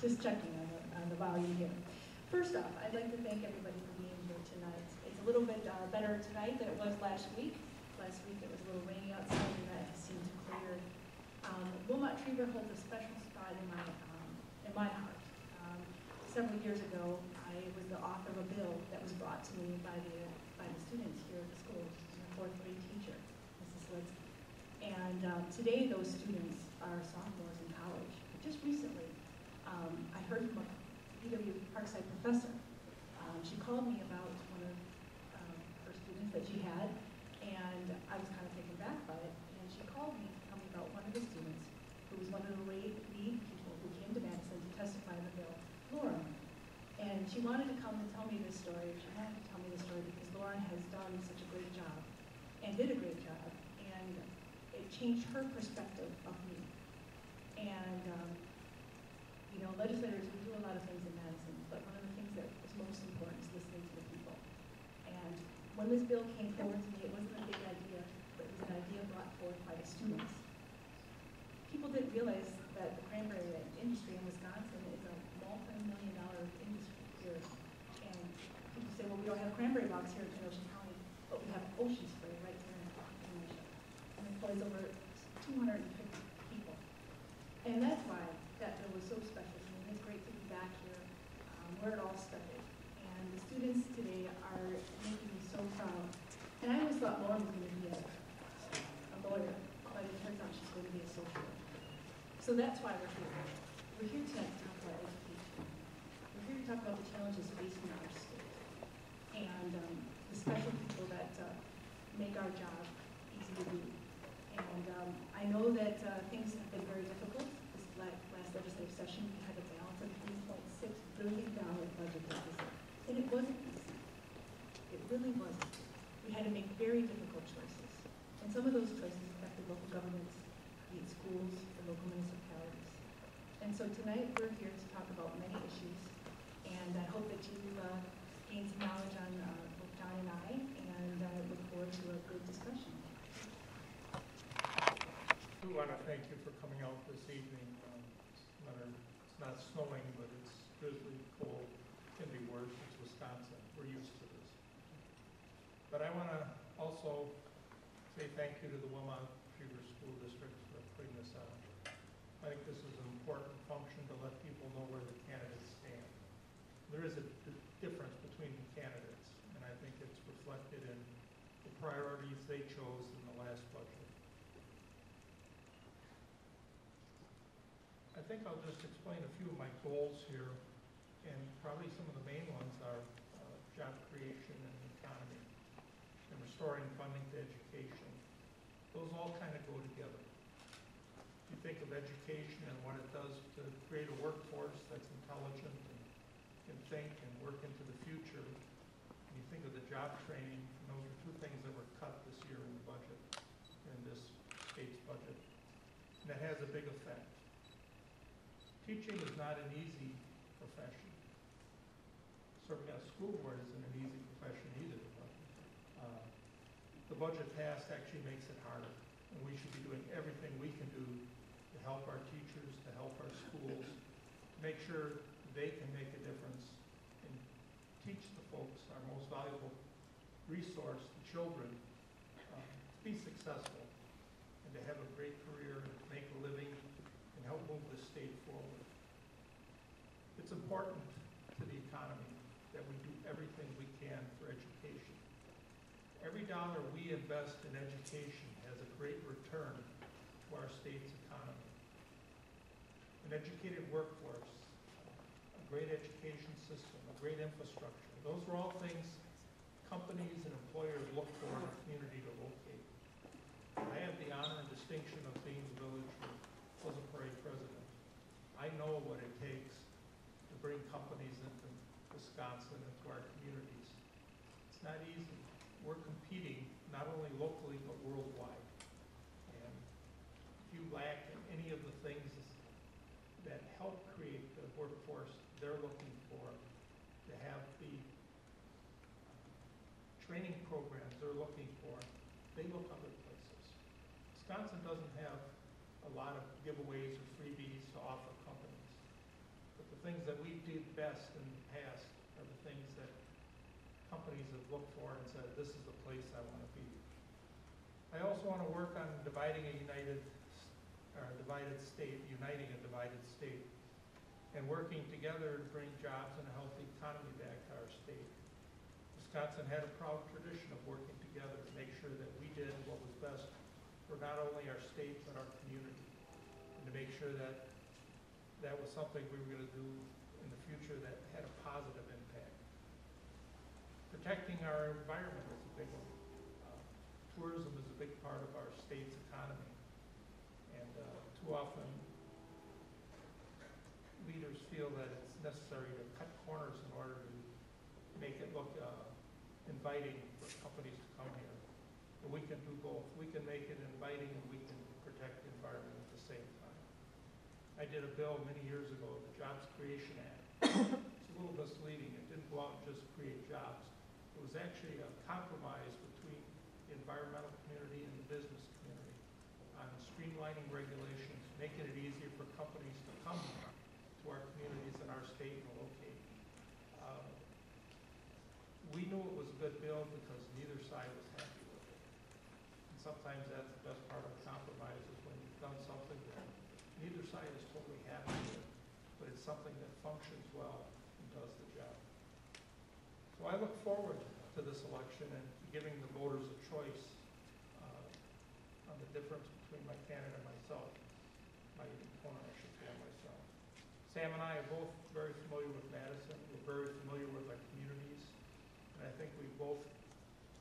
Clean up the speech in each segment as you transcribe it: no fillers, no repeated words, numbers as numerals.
just checking on the volume here. First off, I'd like to thank everybody for being here tonight. It's a little bit better tonight than it was last week. Last week it was a little rainy outside, and that has seemed to clear. Wilmot Trevor holds a special spot in my heart. Several years ago, I was the author of a bill that was brought to me by the students here at the school. I'm a fourth grade teacher, Mrs. Lidsky. And today those students are sophomores in college. But just recently, I heard from a UW Parkside professor. She called me about one of her students that she had, and I was kind of taken back by it. And she called me to tell me about one of the students who was one of the lead people who came to Madison to testify in the bill, Lauren. And she wanted to come and tell me this story. She wanted to tell me this story because Lauren has done such a great job and did a great job, and it changed her perspective of me. And you know, legislators, we do a lot of things in Madison, but one of the things that is most important is listening to the people. And when this bill came forward to me, it wasn't a big idea, but it was an idea brought forth by the students. People didn't realize that the cranberry industry in Wisconsin is a multi-million-dollar industry here. And people say, well, we don't have a cranberry box here in Kenosha County, but we have ocean spray right here in Kenosha. And it employs over 250 people. And that's why that bill was so special to me. And it's great to be back here where it all started. And the students today are making me so proud. And I always thought Lauren was going to be a lawyer, but it turns out she's going to be a social worker. So that's why we're here. We're here tonight to talk about education. We're here to talk about the challenges facing our state and the special people that make our job easy to do. And I know that things have been very difficult. This last legislative session, we had a balance of $3.6 billion budget deficit. And it wasn't easy. It really wasn't. We had to make very difficult choices. And some of those choices affected local governments, be it schools, or local municipalities. And so tonight we're here to talk about many issues. And I hope that you gain some knowledge on both John and I, and I look forward to a good discussion. I do want to thank you for coming out this evening. It's not snowing, but it's drizzly, cold. It can be worse. It's Wisconsin. We're used to this. But I want to also say thank you to the Wilmot Trevor School District for putting this on. I think this is an important function to let people know where the candidates stand. There is a difference between the candidates, and I think it's reflected in the priorities they chose in the last budget. I think I'll just explain a few of my goals here, and probably some of the main ones are job creation and the economy, and restoring funding to education. Those all kind of go together. If you think of education and what it does to create a workforce that's intelligent and can think and work into the future, and you think of the job training, and those are two things that were cut this year in the budget, in this state's budget, and that has a big effect. Teaching is not an easy profession. Serving on a school board isn't an easy profession either. But, the budget passed actually makes it harder, and we should be doing everything we can do to help our teachers, to help our schools, to make sure they can make a difference and teach the folks, our most valuable resource, the children, to be successful and to have a great career and to make a living and help move the state forward. It's important to the economy that we do everything we can for education. Every dollar we invest in education has a great return to our state's economy. An educated workforce, a great education system, a great infrastructure. Those are all things companies and employers look for in a community to locate. I have the honor and distinction of being the village Pleasant Prairie president. I know what it takes to bring companies into Wisconsin, into our communities. It's not easy. We're competing not only locally but worldwide. And if you lack in any of the things that help create the workforce they're looking for, to have the training programs they're looking for, they look other places. Wisconsin doesn't have a lot of giveaways or freebies to offer companies. But the did best in the past are the things that companies have looked for and said, this is the place I want to be. I also want to work on dividing a divided state, uniting a divided state, and working together to bring jobs and a healthy economy back to our state. Wisconsin had a proud tradition of working together to make sure that we did what was best for not only our state, but our community, and to make sure that that was something we were going to do in the future that had a positive impact. Protecting our environment is a big one. Tourism is a big part of our state's economy, and too often leaders feel that it's necessary to cut corners in order to make it look inviting for companies to come here. But we can do both. We can make it inviting and we can protect the environment at the same time. I did a bill many years ago, the Jobs Creation Act. It's a little misleading. It didn't go out and just create jobs. It was actually a compromise between the environmental community and the business community on streamlining regulations, making it easier for companies to come to our communities and our state and locate. We knew it was a good bill because neither side was happy with it. And sometimes that's the best part of a compromise is when you've done something that neither side is totally happy with, but it's something that functions well and does the job. So I look forward to this election and giving the voters a choice on the difference between my candidate and myself, my opponent, I should say, and myself. Sam and I are both very familiar with Madison. We're very familiar with our communities. And I think we both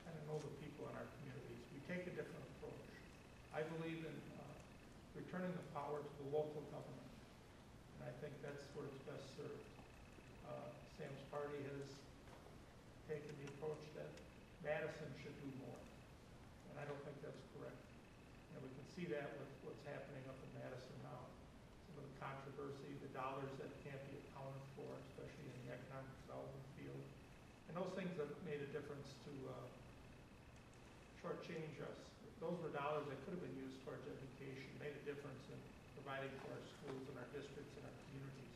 kind of know the people in our communities. We take a different approach. I believe in returning the power to the local government. And I think that's where it's best served. Sam's party has taken the approach that Madison should do more. And I don't think that's correct. And we can see that with what's happening up in Madison now. Some of the controversy, the dollars that can't be accounted for, especially in the economic development field. And those things have made a difference to shortchange us. Those were dollars that could have been used towards education, made a difference in providing for our schools and our districts and our communities.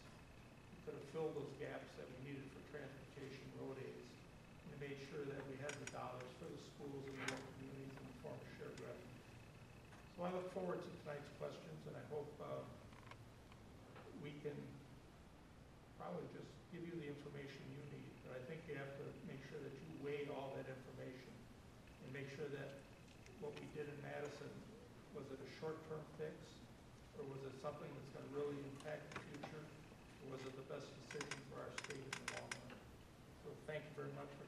We could have filled those gaps that we needed for transportation, road aids, and made sure that we had the dollars for the schools and the local communities in the form of shared revenue. So I look forward to tonight's questions, and I hope we can probably just give you the information you need. But I think you have to make sure that you weigh all that information and make sure that what we did in Madison, was it a short-term fix, or was it something that's going to really impact the future, or was it the best decision for our state in the long run? So thank you very much for